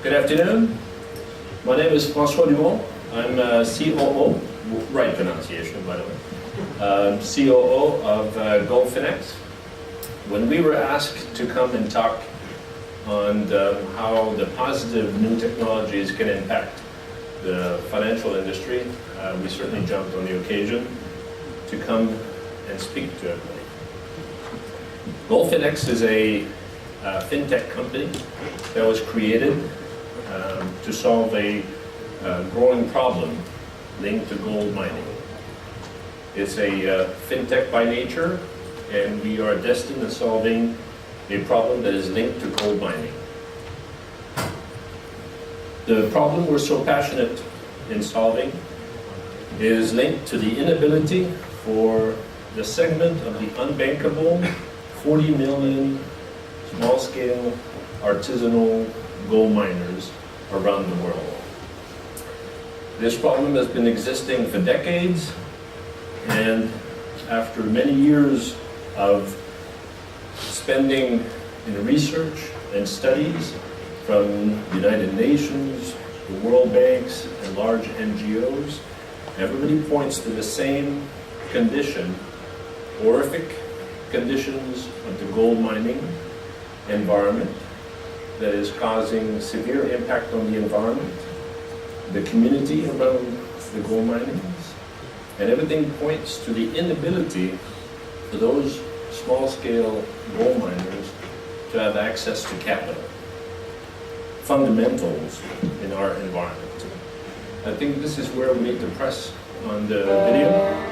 Good afternoon. My name is Francois Dumont. I'm COO, right pronunciation by the way, COO of GoldFinX. When we were asked to come and talk on how the positive new technologies can impact the financial industry, we certainly jumped on the occasion to come and speak to everybody. GoldFinX is a Fintech company that was created to solve a growing problem linked to gold mining. It's a Fintech by nature, and we are destined to solving a problem that is linked to gold mining. The problem we're so passionate in solving is linked to the inability for the segment of the unbankable 40 million small-scale artisanal gold miners around the world. This problem has been existing for decades, and after many years of spending in research and studies from the United Nations, the World Banks, and large NGOs, everybody points to the same condition, horrific conditions of the gold mining environment that is causing severe impact on the environment, the community around the gold minings, and everything points to the inability for those small-scale gold miners to have access to capital, fundamentals in our environment. I think this is where we need to press on the video.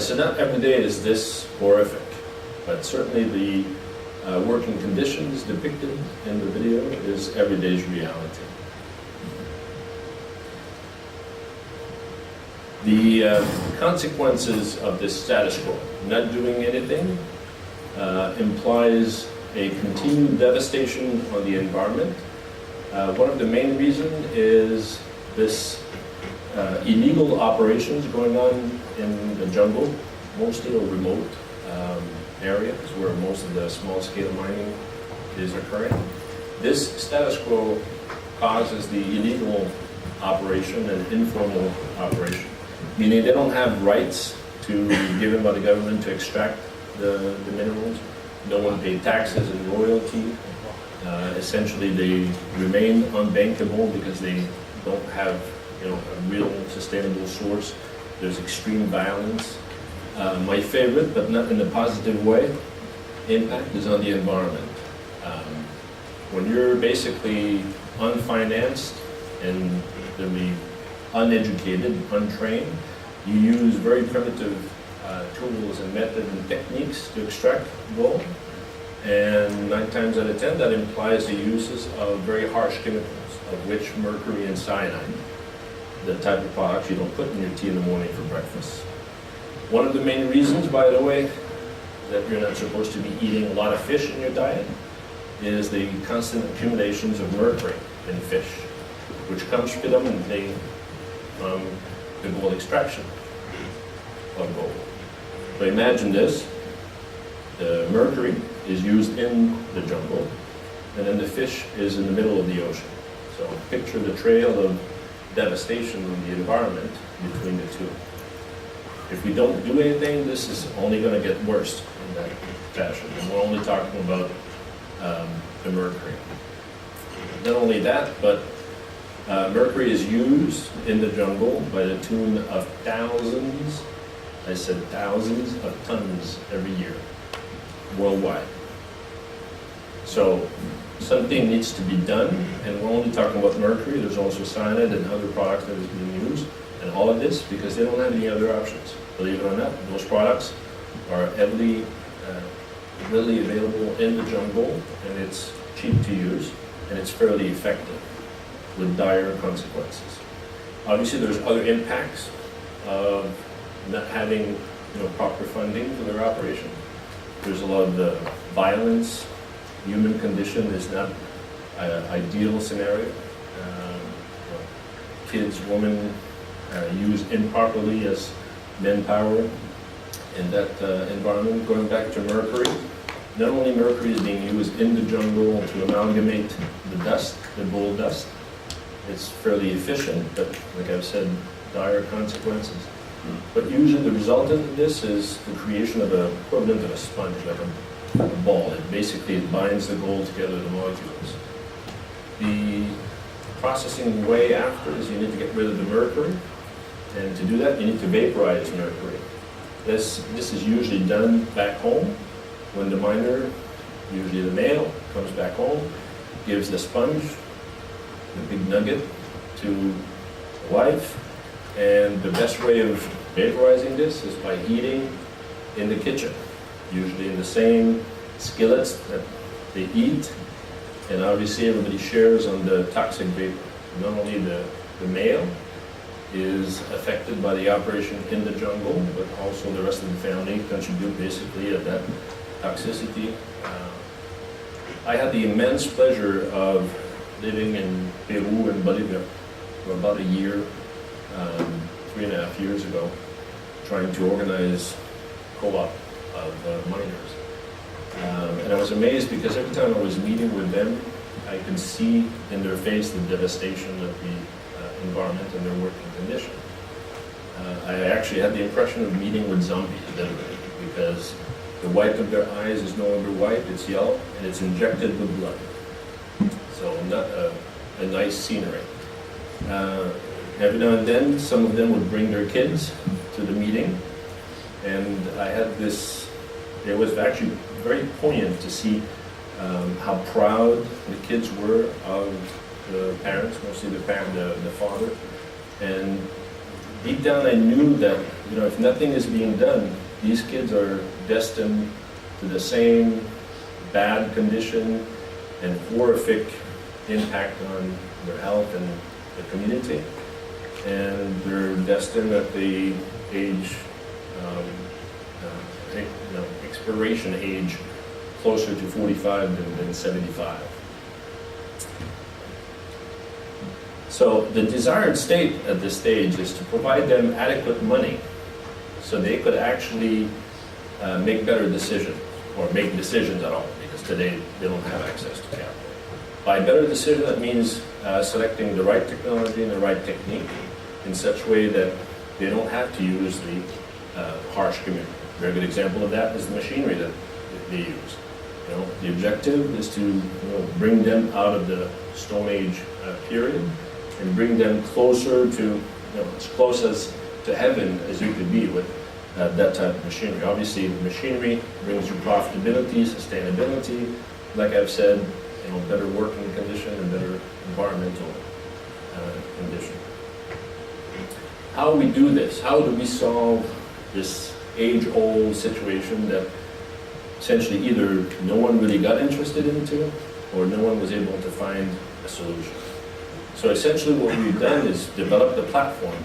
So not every day is this horrific, but certainly the working conditions depicted in the video is everyday's reality. The consequences of this status quo, not doing anything, implies a continued devastation on the environment. One of the main reasons is this illegal operations going on in the jungle, mostly or remote areas where most of the small-scale mining is occurring. This status quo causes the illegal operation and informal operation, meaning they don't have rights to given by the government to extract the minerals. No one pays taxes and royalty. Essentially, they remain unbankable because they don't have a real sustainable source. There's extreme violence. My favorite, but not in a positive way, impact is on the environment. When you're basically unfinanced and uneducated, untrained, you use very primitive tools and methods and techniques to extract gold. And 9 times out of 10, that implies the uses of very harsh chemicals, of which mercury and cyanide, the type of products you don't put in your tea in the morning for breakfast. One of the main reasons, by the way, that you're not supposed to be eating a lot of fish in your diet is the constant accumulations of mercury in fish, which comes predominantly from the gold extraction of gold. So imagine this, the mercury is used in the jungle, and then the fish is in the middle of the ocean. So picture the trail of devastation on the environment between the two. If we don't do anything, this is only going to get worse in that fashion. And we're only talking about the mercury. Not only that, but mercury is used in the jungle by the tune of thousands I said thousands of tons every year, worldwide. So something needs to be done, and we're only talking about mercury. There's also cyanide and other products that is being used, and all of this because they don't have any other options. Believe it or not, those products are heavily, readily available in the jungle, and it's cheap to use, and it's fairly effective with dire consequences. Obviously, there's other impacts of not having proper funding for their operation. There's a lot of the violence. Human condition is not an ideal scenario. Kids, women used improperly as manpower in that environment. Going back to mercury, not only mercury is being used in the jungle to amalgamate the dust, the gold dust. It's fairly efficient, but like I've said, dire consequences. But usually the resultant of this is the creation of an equivalent of a sponge, like a ball. It binds the gold together, the molecules. The processing way after is you need to get rid of the mercury, and to do that you need to vaporize mercury. This is usually done back home when the miner, usually the male, comes back home, gives the sponge, the big nugget, to the wife, and the best way of vaporizing this is by heating in the kitchen, usually in the same skillets that they eat, and obviously everybody shares on the toxic vapor. Not only the male is affected by the operation in the jungle, but also the rest of the family contribute basically at that toxicity. I had the immense pleasure of living in Peru and Bolivia for about a year, 3.5 years ago, trying to organize co-op of miners. And I was amazed because every time I was meeting with them, I could see in their face the devastation of the environment and their working condition. I actually had the impression of meeting with zombies, literally, because the white of their eyes is no longer white, it's yellow, and it's injected with blood. So not a nice scenery. Every now and then, some of them would bring their kids to the meeting, and I had this, it was actually very poignant to see how proud the kids were of the parents, mostly the father. And deep down I knew that, if nothing is being done, these kids are destined to the same bad condition and horrific impact on their health and the community. And they're destined at the age, expiration age, closer to 45 than 75. So the desired state at this stage is to provide them adequate money so they could actually make better decisions, or make decisions at all, because today they don't have access to capital. By better decision, that means selecting the right technology and the right technique in such a way that they don't have to use the harsh community. A very good example of that is the machinery that they use. The objective is to bring them out of the Stone Age period and bring them closer to, as close as to heaven as you could be with that type of machinery. Obviously, machinery brings you profitability, sustainability, like I've said, better working condition and better environmental condition. How we do this? How do we solve this age-old situation that essentially either no one really got interested into or no one was able to find a solution? So essentially what we've done is developed a platform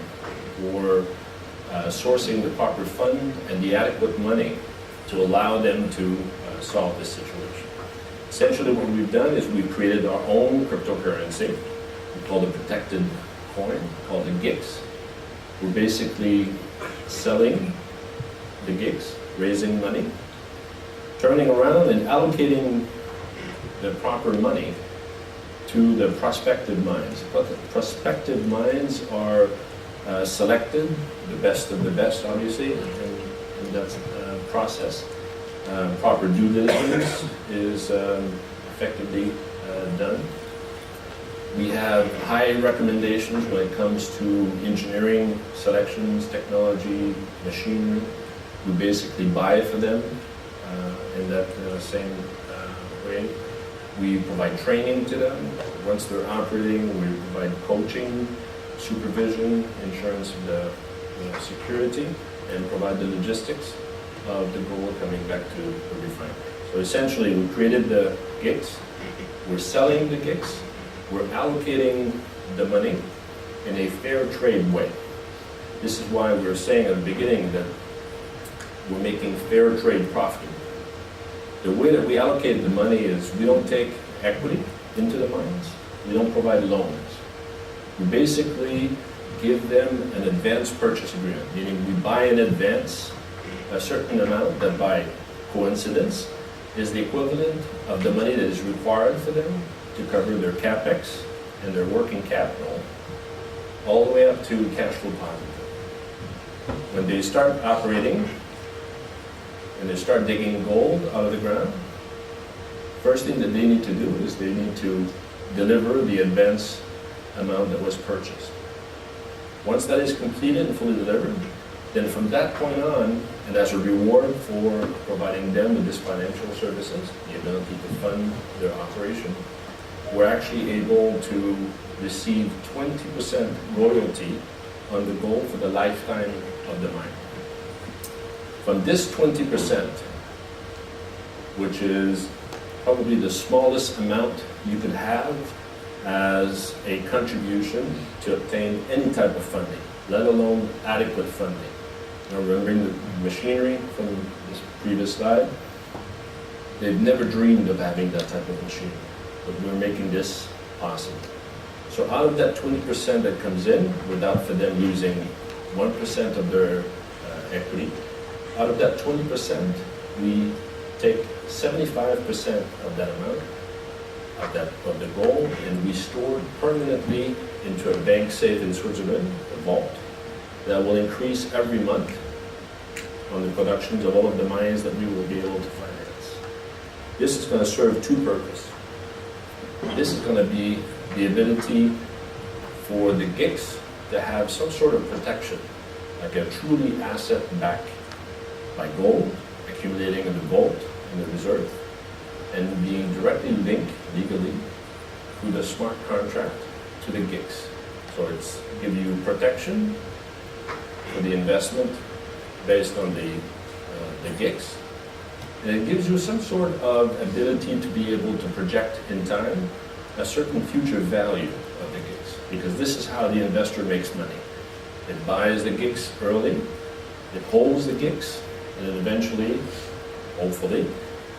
for sourcing the proper fund and the adequate money to allow them to solve this situation. Essentially what we've done is we've created our own cryptocurrency. We call it protected coin, called the GIX. We're basically selling the GIX, raising money, turning around and allocating the proper money to the prospective mines. But the prospective mines are selected, the best of the best, obviously, in that process. Proper due diligence is effectively done. We have high recommendations when it comes to engineering, selections, technology, machinery. We basically buy for them in that same way. We provide training to them. Once they're operating, we provide coaching, supervision, insurance of the security, and provide the logistics of the gold coming back to the refinery. So essentially, we created the gigs, we're selling the gigs, we're allocating the money in a fair trade way. This is why we're saying at the beginning that we're making fair trade profitable. The way that we allocate the money is we don't take equity into the mines, we don't provide loans. We basically give them an advance purchase agreement, meaning we buy in advance a certain amount that by coincidence is the equivalent of the money that is required for them to cover their capex and their working capital all the way up to cash flow positive. When they start operating and they start digging gold out of the ground, first thing that they need to do is they need to deliver the advance amount that was purchased. Once that is completed and fully delivered, then from that point on, and as a reward for providing them with this financial services, the ability to fund their operation, we're actually able to receive 20% royalty on the gold for the lifetime of the mine. From this 20%, which is probably the smallest amount you could have as a contribution to obtain any type of funding, let alone adequate funding. Now, remembering the machinery from this previous slide, they've never dreamed of having that type of machinery, but we're making this possible. So out of that 20% that comes in, without for them using 1% of their equity, out of that 20%, we take 75% of that amount, of the gold, and we store it permanently into a bank safe in Switzerland, a vault, that will increase every month on the productions of all of the mines that we will be able to finance. This is going to serve two purposes. This is going to be the ability for the GICs to have some sort of protection, like a truly asset-backed by gold, accumulating in the vault, in the reserve, and being directly linked legally through the smart contract to the GICs. So it's give you protection for the investment based on the GICs, and it gives you some sort of ability to be able to project in time a certain future value of the GICs, because this is how the investor makes money. It buys the GICs early, it holds the GICs, and then eventually, hopefully,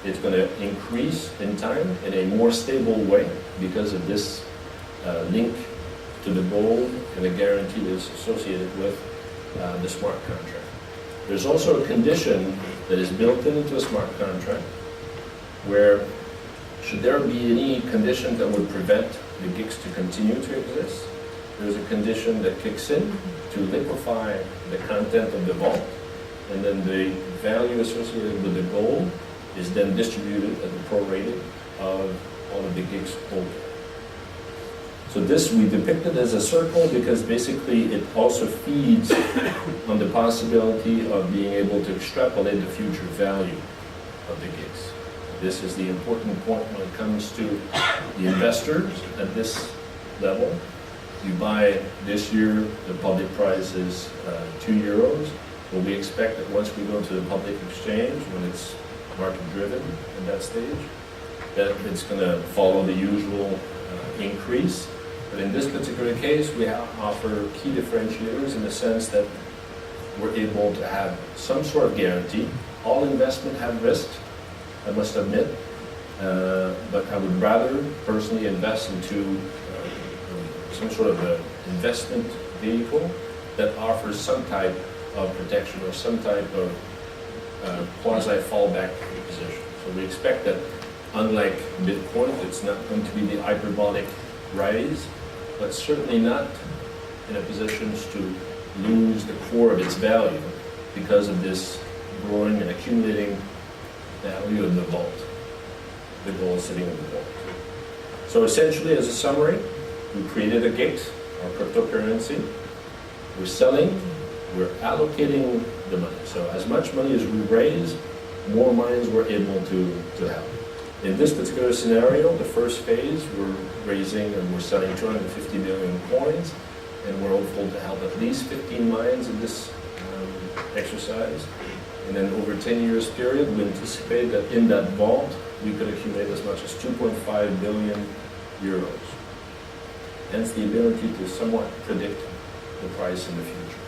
it's going to increase in time in a more stable way because of this link to the gold and the guarantee that is associated with the smart contract. There's also a condition that is built into a smart contract where, should there be any condition that would prevent the GICs to continue to exist, there's a condition that kicks in to liquefy the content of the vault, and then the value associated with the gold is then distributed at the prorated of all of the GICs holding. So this we depicted as a circle because basically it also feeds on the possibility of being able to extrapolate the future value of the GICs. This is the important point when it comes to the investors at this level. You buy this year, the public price is €2. But we expect that once we go to the public exchange, when it's market driven at that stage, that it's going to follow the usual increase. But in this particular case, we offer key differentiators in the sense that we're able to have some sort of guarantee. All investment have risk, I must admit, but I would rather personally invest into some sort of an investment vehicle that offers some type of protection or some type of quasi-fallback position. So we expect that, unlike Bitcoin, it's not going to be the hyperbolic rise, but certainly not in a position to lose the core of its value because of this growing and accumulating value of the vault, the gold sitting in the vault. So essentially, as a summary, We created a GIX, our cryptocurrency. We're selling, we're allocating the money. So as much money as we raise, more mines we're able to help. In this particular scenario, the first phase, we're raising and we're selling 250 million coins, and we're hopeful to help at least 15 mines in this exercise. And then over a 10 years period, we anticipate that in that vault, we could accumulate as much as 2.5 billion euros. Hence the ability to somewhat predict the price in the future.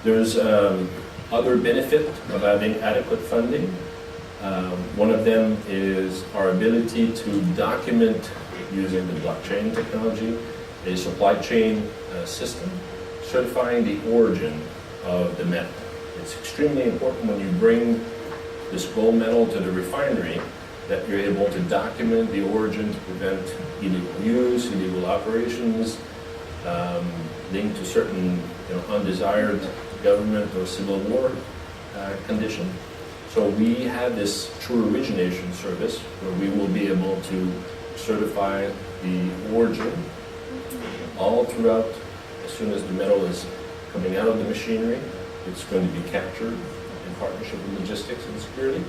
There's other benefit of having adequate funding. One of them is our ability to document using the blockchain technology, a supply chain system, certifying the origin of the metal. It's extremely important when you bring this gold metal to the refinery that you're able to document the origin to prevent illegal use, illegal operations, linked to certain undesired government or civil war condition. So we have this true origination service where we will be able to certify the origin all throughout. As soon as the metal is coming out of the machinery, it's going to be captured in partnership with logistics and security,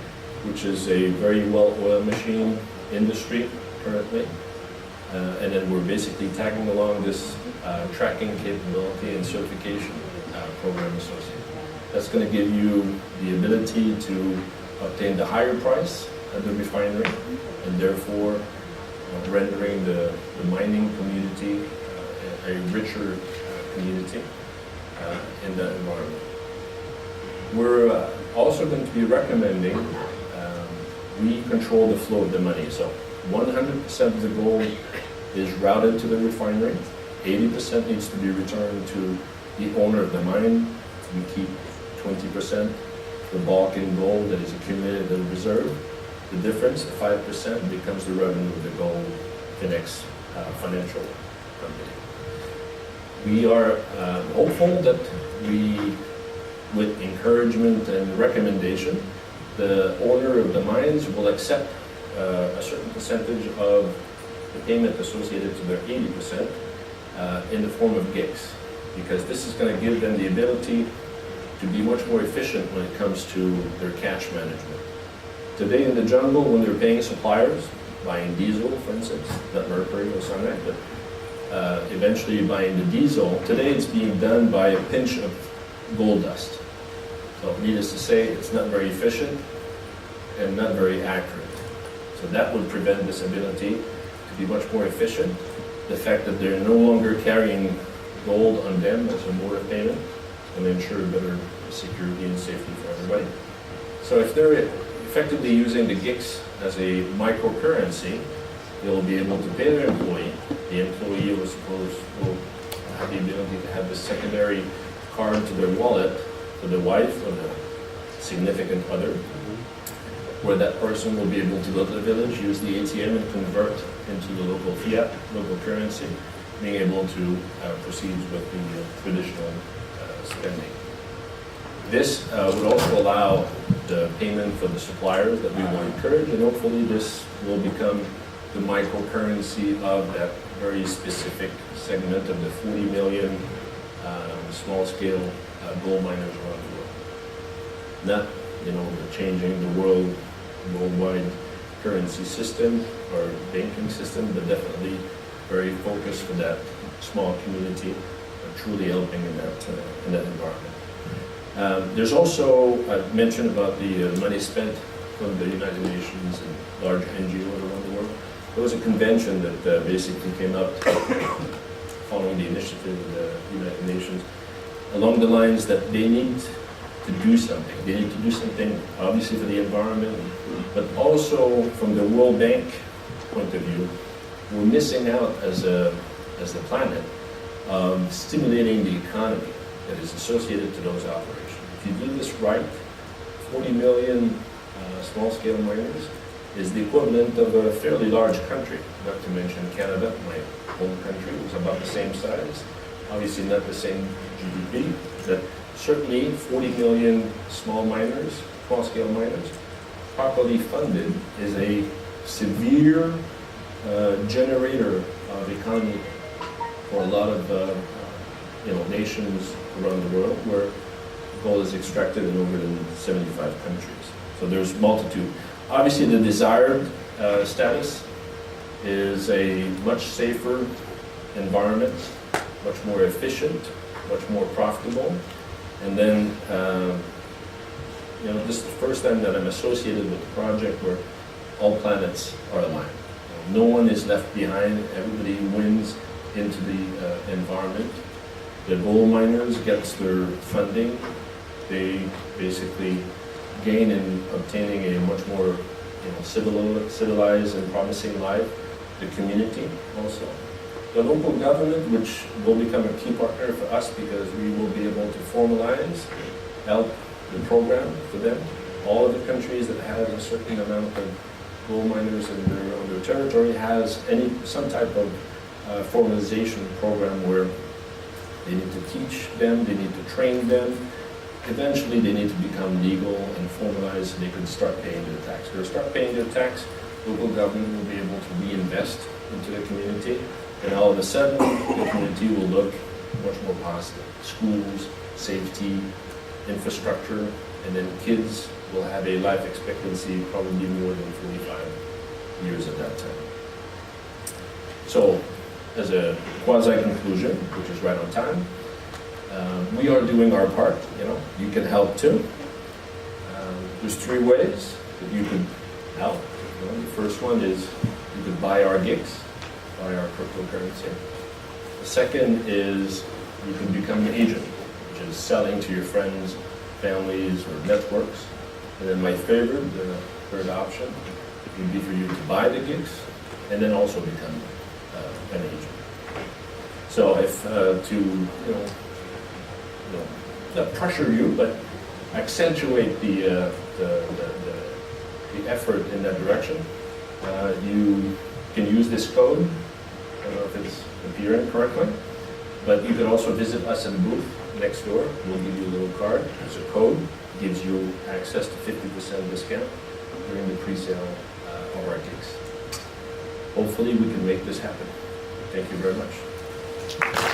which is a very well-oiled machine industry currently. And then we're basically tagging along this tracking capability and certification program associated. That's going to give you the ability to obtain the higher price at the refinery, and therefore rendering the mining community a richer community in that environment. We're also going to be recommending we control the flow of the money. So 100% of the gold is routed to the refinery, 80% needs to be returned to the owner of the mine. We keep 20%, the bulk in gold that is accumulated in reserve. The difference, 5%, becomes the revenue of the GoldFinX financial company. We are hopeful that we, with encouragement and recommendation, the owner of the mines will accept a certain percentage of the payment associated to their 80% in the form of GICs, because this is going to give them the ability to be much more efficient when it comes to their cash management. Today in the jungle, when they're paying suppliers, buying diesel, for instance, not mercury or cyanide, but eventually buying the diesel, today it's being done by a pinch of gold dust. So needless to say, it's not very efficient and not very accurate. So that would prevent this ability to be much more efficient. The fact that they're no longer carrying gold on them as a mode of payment and ensure better security and safety for everybody. So if they're effectively using the GICs as a microcurrency, they'll be able to pay their employee. The employee will have the ability to have the secondary card to their wallet for the wife or the significant other, where that person will be able to go to the village, use the ATM and convert into the local fiat, local currency, being able to proceed with the traditional spending. This would also allow the payment for the suppliers that we will encourage, and hopefully this will become the microcurrency of that very specific segment of the 40 million small-scale gold miners around the world. Not, changing the worldwide currency system or banking system, but definitely very focused for that small community, truly helping in that environment. There's also a mention about the money spent from the United Nations and large NGOs around the world. There was a convention that basically came up following the initiative of the United Nations along the lines that they need to do something. They need to do something obviously for the environment, but also from the World Bank point of view, we're missing out as the planet of stimulating the economy that is associated to those operations. If you do this right, 40 million small-scale miners is the equivalent of a fairly large country, not to mention Canada, my home country, was about the same size. Obviously not the same GDP, but certainly 40 million small miners, small-scale miners, properly funded, is a severe generator of economy for a lot of nations around the world where gold is extracted in over 75 countries. So there's multitude. Obviously, the desired status is a much safer environment, much more efficient, much more profitable. And then, this is the first time that I'm associated with a project where all planets are aligned. No one is left behind. Everybody wins into the environment. The gold miners gets their funding. They basically gain in obtaining a much more civilized and promising life. The community also. The local government, which will become a key partner for us because we will be able to formalize, help the program for them. All of the countries that have a certain amount of gold miners on their territory has some type of formalization program where they need to teach them, they need to train them. Eventually, they need to become legal and formalized, so they can start paying their tax. They'll start paying their tax. Local government will be able to reinvest into the community, and all of a sudden, the community will look much more positive. Schools, safety, infrastructure, and then kids will have a life expectancy probably more than 45 years at that time. So, as a quasi-conclusion, which is right on time, we are doing our part. You can help too. There's 3 ways that you can help. The first one is you could buy our gigs, buy our cryptocurrency. The second is you can become an agent, which is selling to your friends, families, or networks. And then my favorite, the third option, would be for you to buy the gigs and then also become an agent. So if not pressure you, but accentuate the effort in that direction, you can use this code. I don't know if it's appearing correctly, but you can also visit us in the booth next door. We'll give you a little card. There's a code, gives you access to 50% discount during the pre-sale of our gigs. Hopefully we can make this happen. Thank you very much.